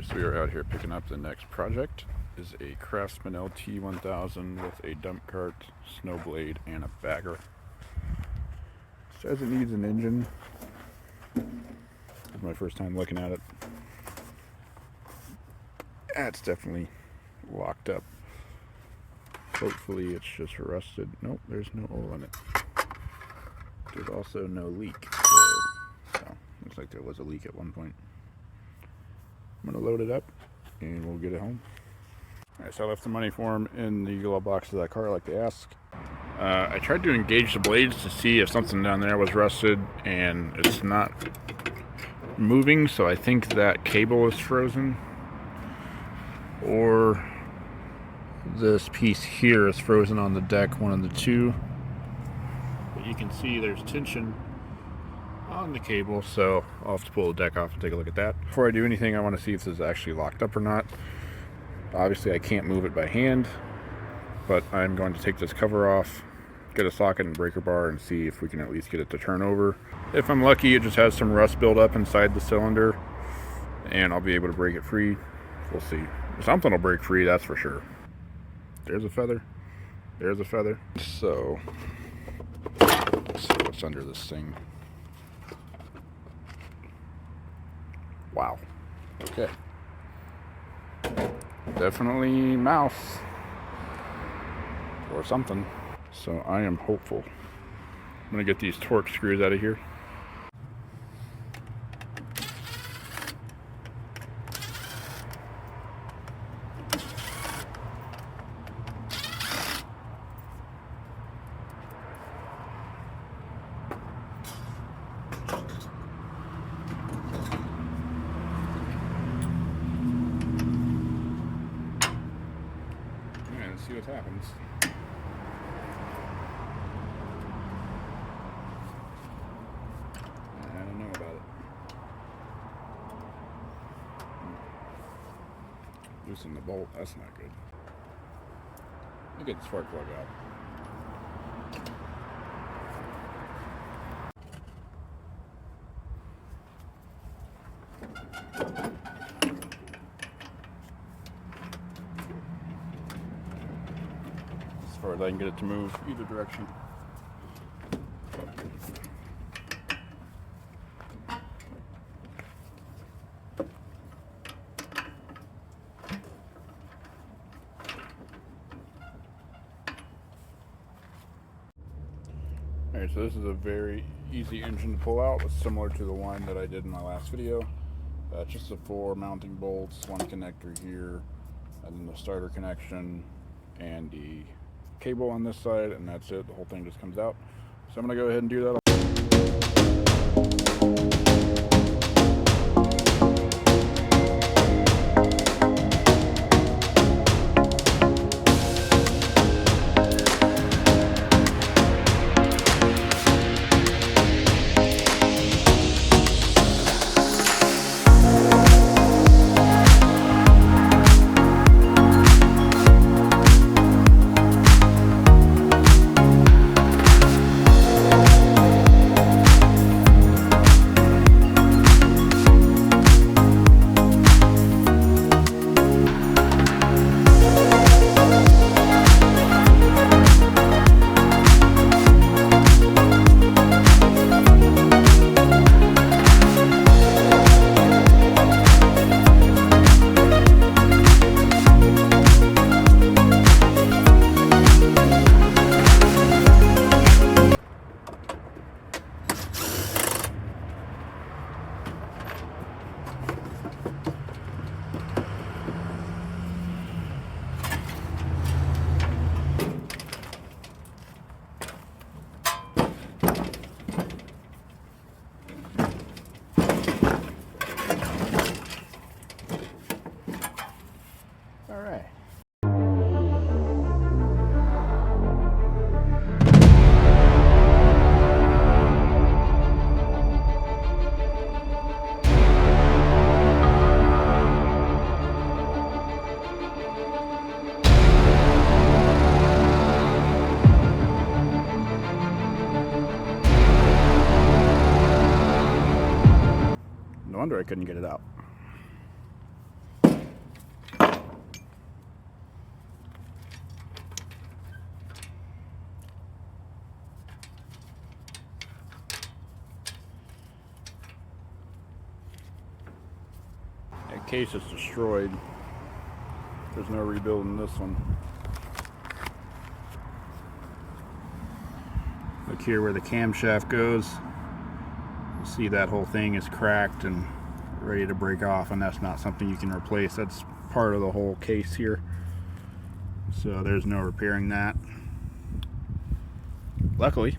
Alright, so we are out here picking up the next project. Is a Craftsman LT1000 with a dump cart, snow blade, and a bagger. Says it needs an engine. This is my first time looking at it. It's definitely locked up. Hopefully it's just rusted. Nope, there's no oil in it. There's also no leak. So looks like there was a leak at one point. I'm going to load it up and we'll get it home. Alright, so I left the money for him in the glove box of that car like they asked. I tried to engage the blades to see if something down there was rusted, and it's not moving, so I think that cable is frozen. Or this piece here is frozen on the deck, one of the two. But you can see there's tension on the cable, so I'll have to pull the deck off and take a look at that. Before I do anything, I want to see if this is actually locked up or not. Obviously I can't move it by hand, but I'm going to take this cover off, get a socket and breaker bar, and see if we can at least get it to turn over. If I'm lucky, it just has some rust buildup inside the cylinder and I'll be able to break it free. We'll see. Something will break free, that's for sure. There's a feather. There's a feather. So let's see what's under this thing. Wow. Okay. Definitely mouse or something. So I am hopeful. I'm gonna get these torque screws out of here. See what happens. I don't know about it. Loosen the bolt, that's not good. Let me get the spark plug out. As far as I can get it to move either direction. Alright, so this is a very easy engine to pull out. It's similar to the one that I did in my last video. Just the 4 mounting bolts, one connector here, and then the starter connection, and the cable on this side, and that's it. The whole thing just comes out. So I'm going to go ahead and do that. wonder I couldn't get it out. case is destroyed. There's no rebuilding this one. Look here where the camshaft goes. You see that whole thing is cracked and ready to break off, and that's not something you can replace. That's part of the whole case here. So there's no repairing that. Luckily,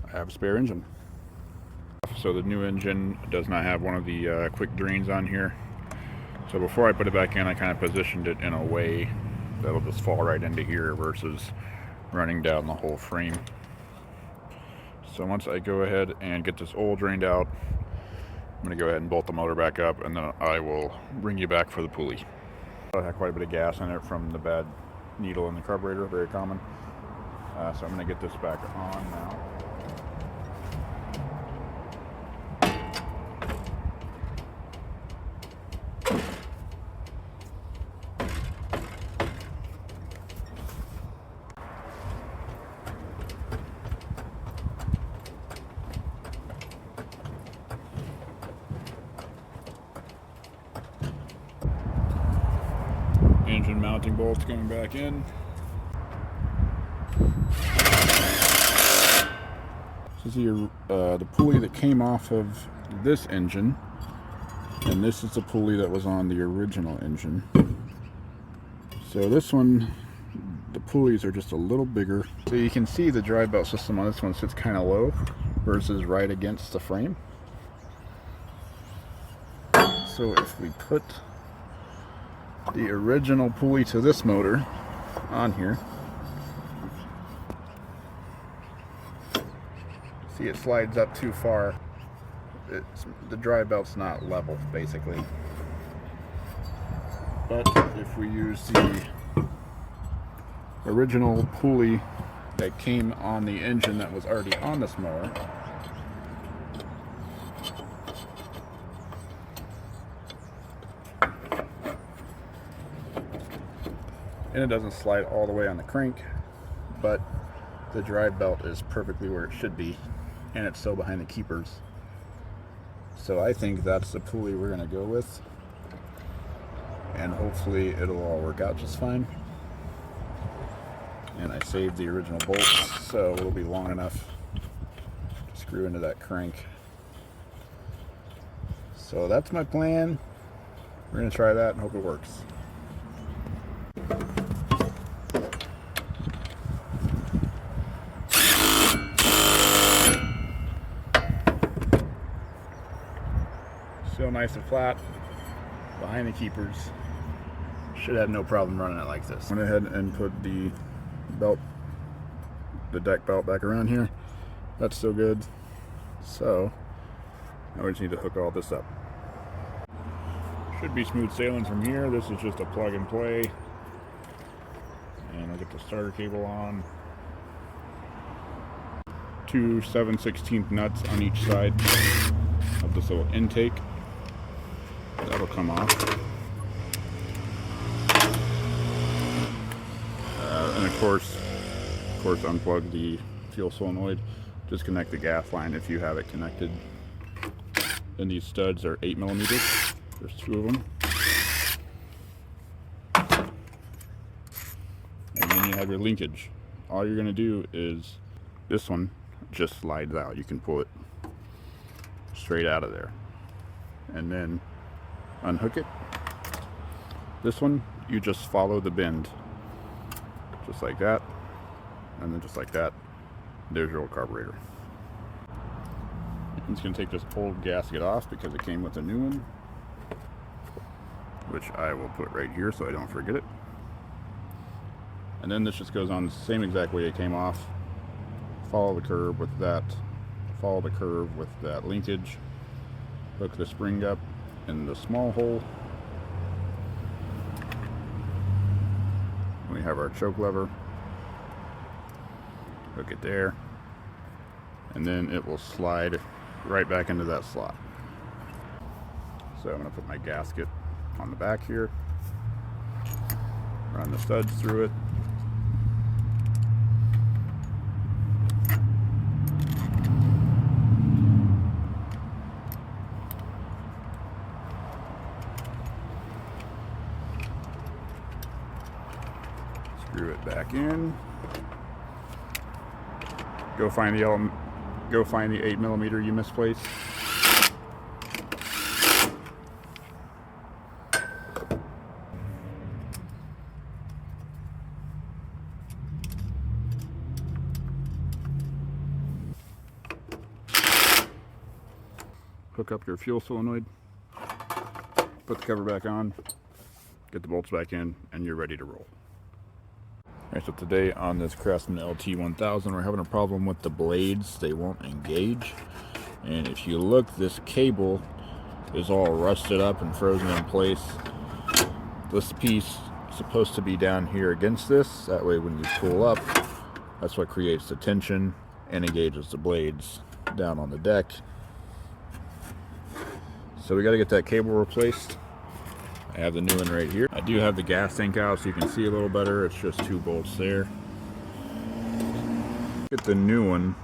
I have a spare engine. So the new engine does not have one of the quick drains on here. So before I put it back in, I kind of positioned it in a way that'll just fall right into here versus running down the whole frame. So once I go ahead and get this oil drained out, I'm going to go ahead and bolt the motor back up, and then I will bring you back for the pulley. I had quite a bit of gas in it from the bad needle in the carburetor, very common. So I'm going to get this back on now. Engine mounting bolts going back in. This is the pulley that came off of this engine, and this is the pulley that was on the original engine. So this one, the pulleys are just a little bigger. So you can see the drive belt system on this one sits kind of low versus right against the frame. So if we put the original pulley to this motor on here, see it slides up too far. The drive belt's not level basically. But if we use the original pulley that came on the engine that was already on this mower, and it doesn't slide all the way on the crank, but the drive belt is perfectly where it should be, and it's still behind the keepers. So I think that's the pulley we're going to go with, and hopefully it'll all work out just fine. And I saved the original bolts, so it'll be long enough to screw into that crank. So that's my plan. We're going to try that and hope it works. Still nice and flat behind the keepers. Should have no problem running it like this. Went ahead and put the deck belt back around here. That's still good. So now we just need to hook all this up. Should be smooth sailing from here. This is just a plug and play. And I'll get the starter cable on. 2 7/16 nuts on each side of this little intake. That'll come off. And of course unplug the fuel solenoid. Disconnect the gas line if you have it connected. And these studs are 8mm. There's 2 of them. And then you have your linkage. All you're going to do is, this one just slides out. You can pull it straight out of there. And then unhook it. This one, you just follow the bend. Just like that. And then just like that. There's your old carburetor. I'm just going to take this old gasket off because it came with a new one, which I will put right here so I don't forget it. And then this just goes on the same exact way it came off. Follow the curve with that. Follow the curve with that linkage. Hook the spring up in the small hole. We have our choke lever. Hook it there. And then it will slide right back into that slot. So I'm going to put my gasket on the back here. Run the studs through it. Screw it back in. Go find the 8mm you misplaced. Hook up your fuel solenoid, put the cover back on, get the bolts back in, and you're ready to roll. Alright, so today on this Craftsman LT1000, we're having a problem with the blades. They won't engage. And if you look, this cable is all rusted up and frozen in place. This piece is supposed to be down here against this. That way when you pull up, that's what creates the tension and engages the blades down on the deck. So we got to get that cable replaced. I have the new one right here. I do have the gas tank out so you can see a little better. It's just 2 bolts there. Get the new one.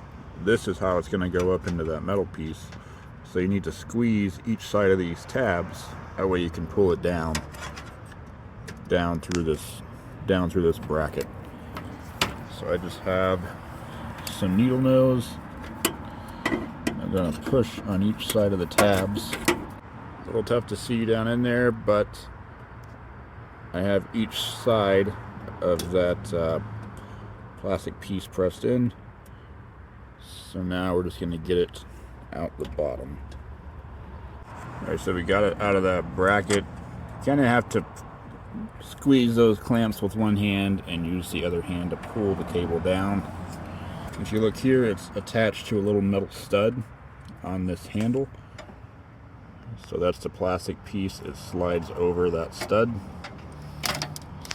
This is how it's going to go up into that metal piece. So you need to squeeze each side of these tabs. That way you can pull it down through this bracket. So I just have some needle nose. I'm going to push on each side of the tabs. A little tough to see down in there, but I have each side of that plastic piece pressed in. So now we're just going to get it out the bottom. Alright, so we got it out of that bracket. Kind of have to squeeze those clamps with one hand and use the other hand to pull the cable down. If you look here, it's attached to a little metal stud on this handle. So that's the plastic piece. It slides over that stud.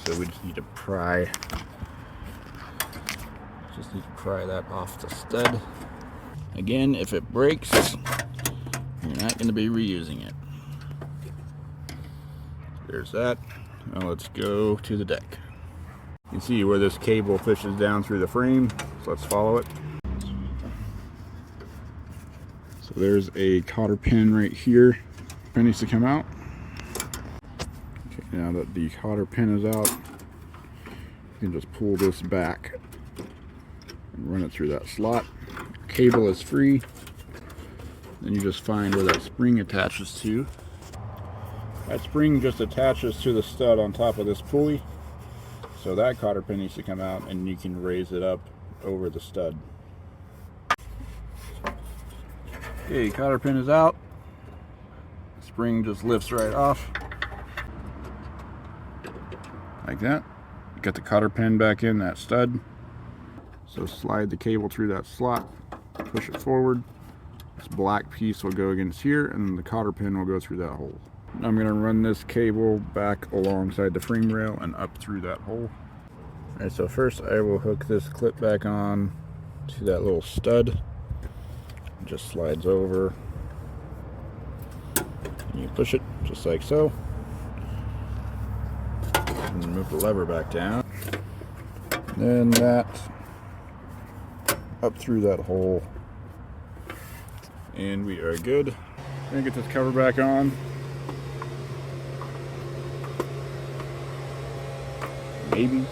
So we just need to pry that off the stud. Again, if it breaks, you're not going to be reusing it. There's that. Now let's go to the deck. You can see where this cable fishes down through the frame. So let's follow it. So there's a cotter pin right here. Pin needs to come out. Okay, now that the cotter pin is out, you can just pull this back and run it through that slot. Cable is free. Then you just find where that spring attaches to. That spring just attaches to the stud on top of this pulley. So that cotter pin needs to come out and you can raise it up over the stud. Okay, cotter pin is out. Spring just lifts right off like that. Got the cotter pin back in that stud. So slide the cable through that slot, push it forward. This black piece will go against here and the cotter pin will go through that hole. I'm going to run this cable back alongside the frame rail and up through that hole. Alright, so first I will hook this clip back on to that little stud. It just slides over. You push it just like so, and move the lever back down. Then that up through that hole, and we are good. I'm gonna get this cover back on. Maybe.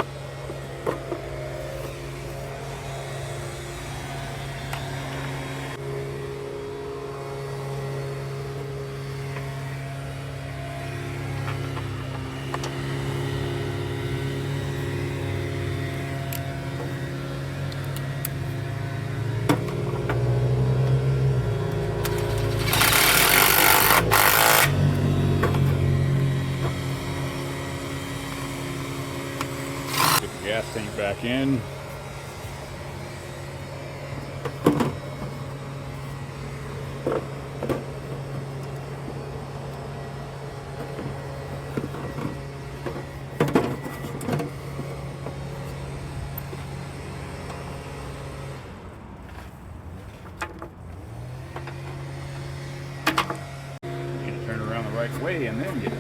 Gas tank back in. You need to turn around the right way and then get it.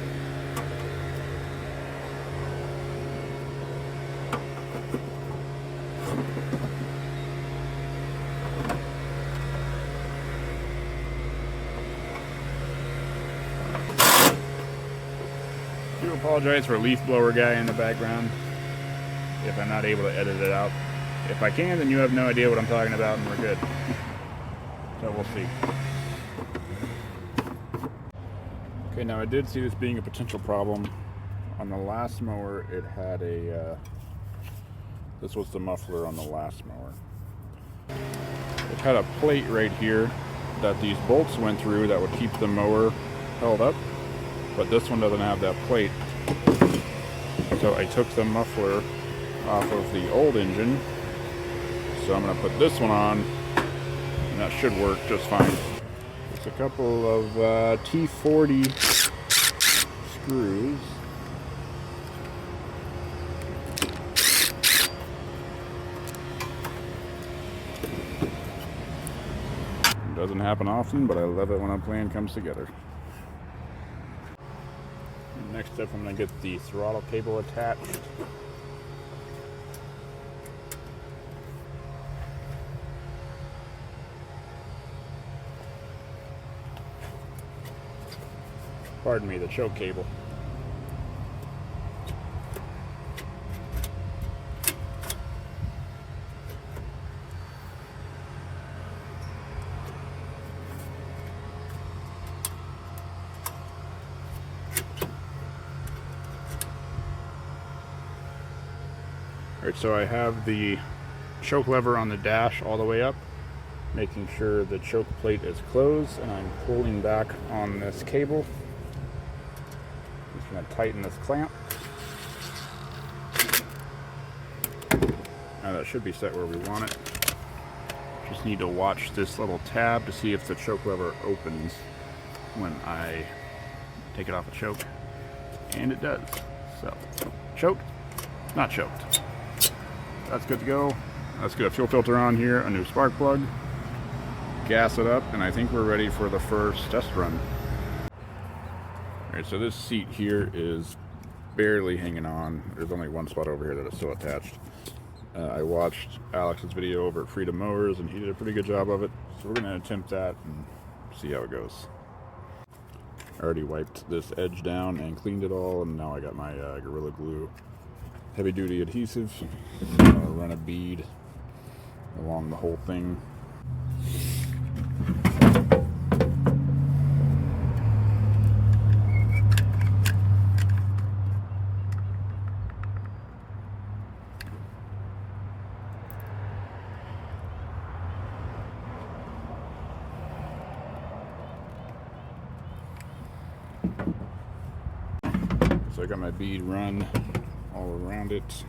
I do apologize for a leaf blower guy in the background. if I'm not able to edit it out. If I can, then you have no idea what I'm talking about and we're good. So we'll see. Okay, now I did see this being a potential problem. On the last mower, it had a, this was the muffler on the last mower. It had a plate right here that these bolts went through that would keep the mower held up, but this one doesn't have that plate. So I took the muffler off of the old engine, so I'm going to put this one on, and that should work just fine. It's a couple of T40 screws. Doesn't happen often, but I love it when a plan comes together. Next up, I'm going to get the throttle cable attached. Pardon me, the choke cable. Alright, so I have the choke lever on the dash all the way up, making sure the choke plate is closed, and I'm pulling back on this cable. Just going to tighten this clamp. Now that should be set where we want it. Just need to watch this little tab to see if the choke lever opens when I take it off the choke. And it does. So, choked, not choked. That's good to go. Let's get a fuel filter on here, a new spark plug, gas it up, and I think we're ready for the first test run. Alright, so this seat here is barely hanging on. There's only one spot over here that is still attached. I watched Alex's video over at Freedom Mowers, and he did a pretty good job of it. So we're going to attempt that and see how it goes. I already wiped this edge down and cleaned it all, and now I got my Gorilla Glue heavy duty adhesive. Run a bead along the whole thing. So I got my bead run all around it.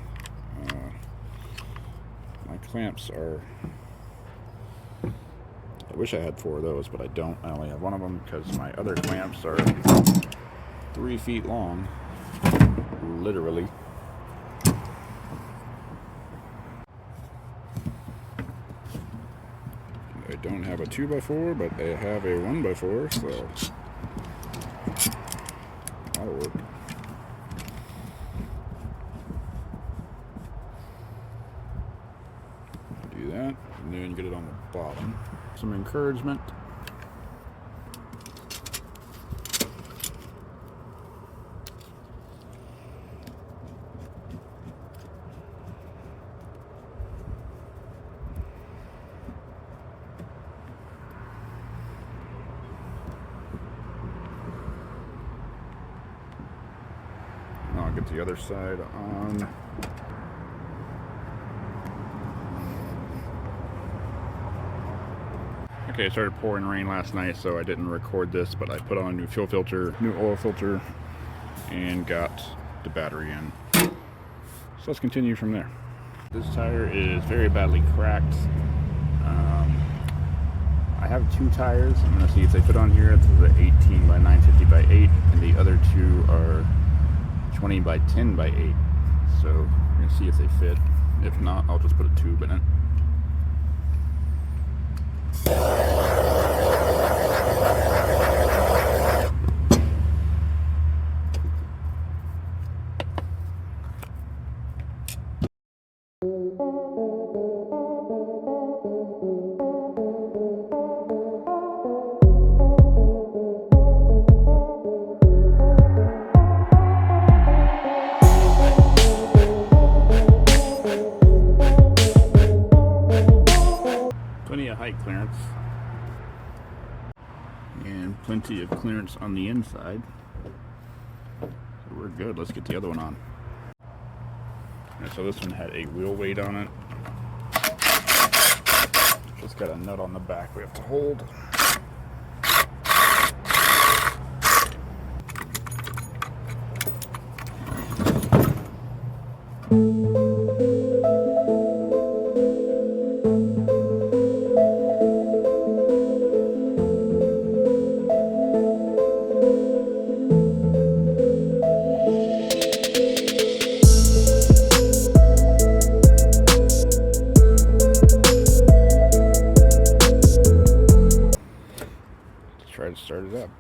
My clamps are, I wish I had 4 of those, but I don't. I only have one of them because my other clamps are 3 feet long, literally. I don't have a 2x4, but I have a 1x4, so that'll work. Do that, and then get it on the bottom. Some encouragement. I'll get the other side on. Okay, it started pouring rain last night, so I didn't record this, but I put on a new fuel filter, new oil filter, and got the battery in. So let's continue from there. This tire is very badly cracked. I have 2 tires. I'm going to see if they fit on here. This is an 18 by 950 by 8, and the other 2 are 20 by 10 by 8. So we're going to see if they fit. If not, I'll just put a tube in it. plenty of clearance on the inside. So we're good. Let's get the other one on. And so this one had a wheel weight on it. Just got a nut on the back we have to hold. Try to start it up.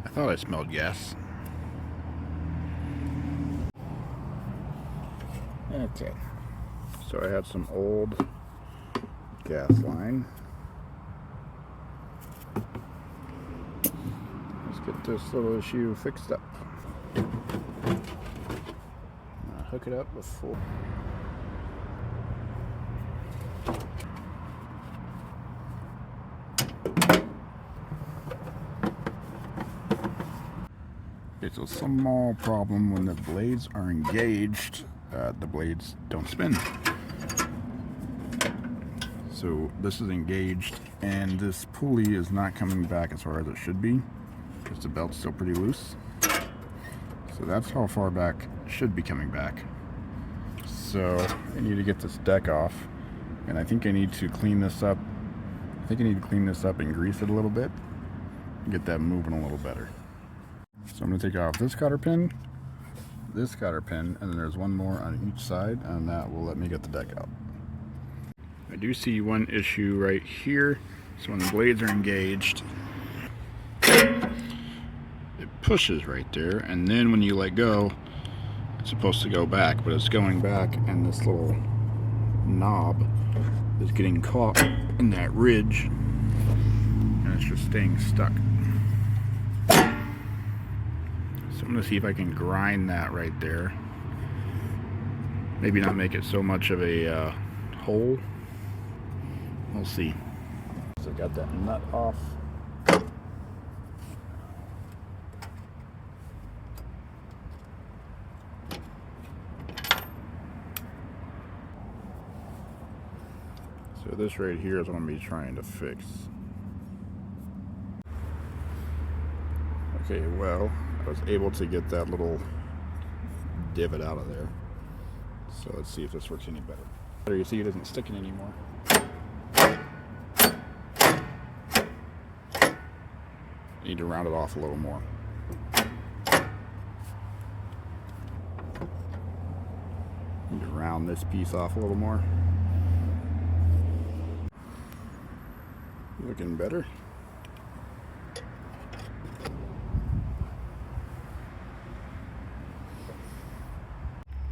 I thought I smelled gas. Okay, so I had some old gas line. Let's get this little issue fixed up. Hook it up before. It's a small problem when the blades are engaged, the blades don't spin. So this is engaged and this pulley is not coming back as far as it should be because the belt's still pretty loose. So that's how far back it should be coming back. So I need to get this deck off, and I think I need to clean this up. I think I need to clean this up and grease it a little bit and get that moving a little better. So I'm going to take off this cotter pin, and then there's one more on each side, and that will let me get the deck out. I do see one issue right here. So when the blades are engaged, it pushes right there, and then when you let go, it's supposed to go back, but it's going back, and this little knob is getting caught in that ridge, and it's just staying stuck. So I'm going to see if I can grind that right there. Maybe not make it so much of a hole. We'll see. So I got that nut off. So this right here is what I'm going to be trying to fix. Okay, well, I was able to get that little divot out of there. So let's see if this works any better. There, you see it isn't sticking anymore. Need to round it off a little more. Need to round this piece off a little more. Looking better.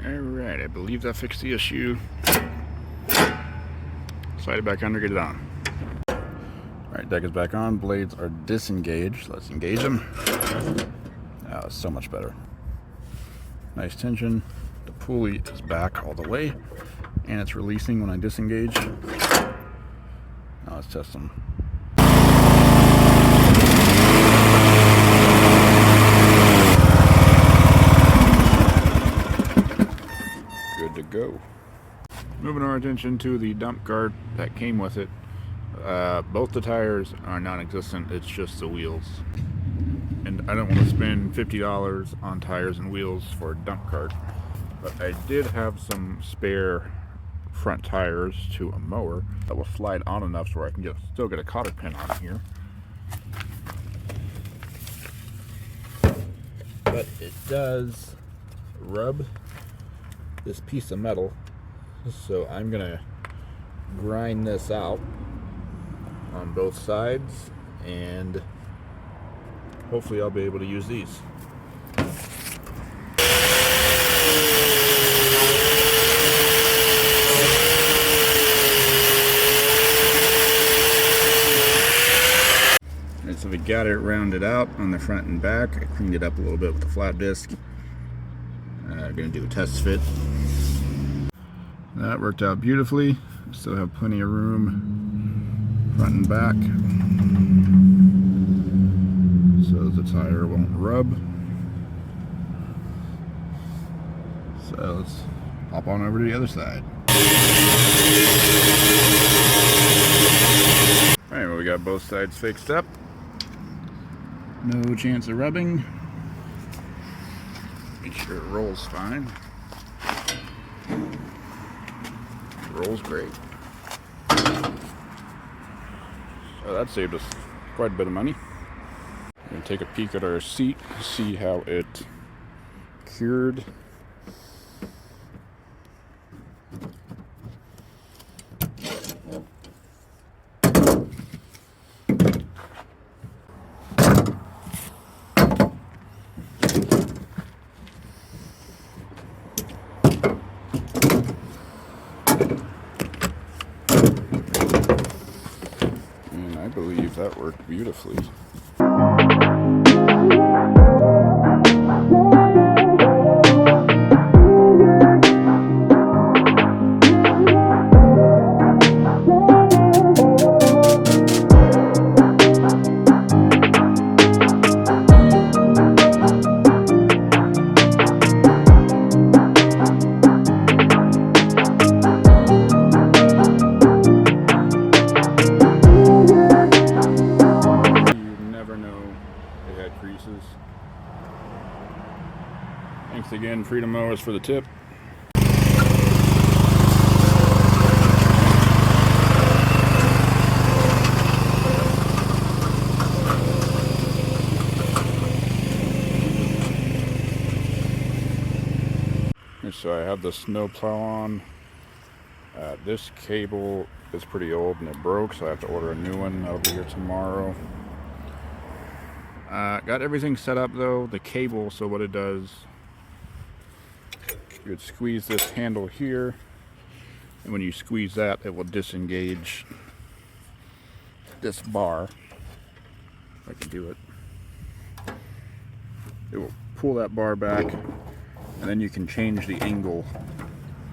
Alright, I believe that fixed the issue. Slide it back under, get it on. Alright, deck is back on, blades are disengaged. Let's engage them. Oh, so much better. Nice tension. The pulley is back all the way, and it's releasing when I disengage. Now let's test them. Good to go. Moving our attention to the dump cart that came with it. Both the tires are non-existent, it's just the wheels. And I don't want to spend $50 on tires and wheels for a dump cart. But I did have some spare front tires to a mower that will slide on enough so I can still get a cotter pin on here. But it does rub this piece of metal, so I'm gonna grind this out on both sides, and hopefully I'll be able to use these. And so we got it rounded out on the front and back. I cleaned it up a little bit with the flat disc. I'm going to do a test fit. That worked out beautifully. Still have plenty of room front and back, so the tire won't rub. So let's hop on over to the other side. Alright, well, we got both sides fixed up. No chance of rubbing. Make sure it rolls fine. Rolls great. So that saved us quite a bit of money. We're going to take a peek at our seat, see how it cured. I believe that worked beautifully. Thanks again, Freedom Mowers, for the tip. So I have the snow plow on. This cable is pretty old and it broke, so I have to order a new one. That'll be here tomorrow. Got everything set up though, the cable, so what it does, you would squeeze this handle here, and when you squeeze that, it will disengage this bar. If I can do it. It will pull that bar back, and then you can change the angle.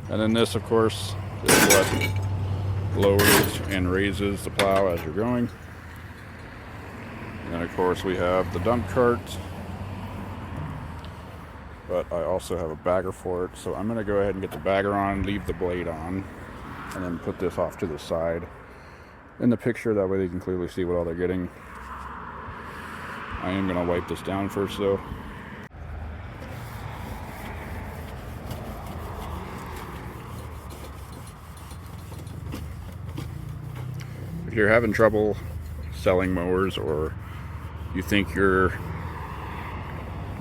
And then this, of course, is what lowers and raises the plow as you're going. And then, of course, we have the dump cart. But I also have a bagger for it, so I'm going to go ahead and get the bagger on, leave the blade on, and then put this off to the side in the picture. That way they can clearly see what all they're getting. I am going to wipe this down first, though. If you're having trouble selling mowers, or you think your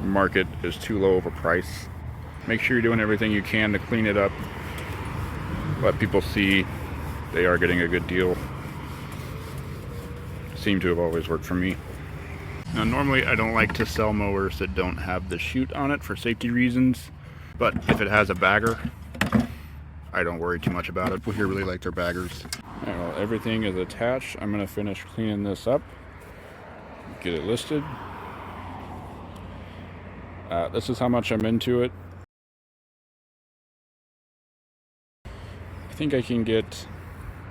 market is too low of a price, make sure you're doing everything you can to clean it up, let people see they are getting a good deal. Seem to have always worked for me. Now normally I don't like to sell mowers that don't have the chute on it for safety reasons, but if it has a bagger, I don't worry too much about it. People here really like their baggers. All right, well, everything is attached. I'm going to finish cleaning this up, get it listed. This is how much I'm into it. I think I can get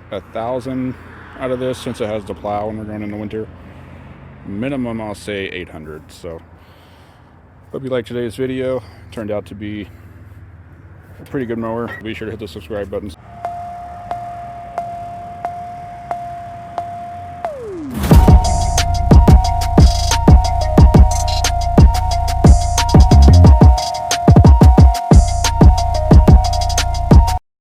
1,000 out of this since it has the plow when we're going in the winter. Minimum, I'll say 800. So, hope you liked today's video. Turned out to be a pretty good mower. Be sure to hit the subscribe button.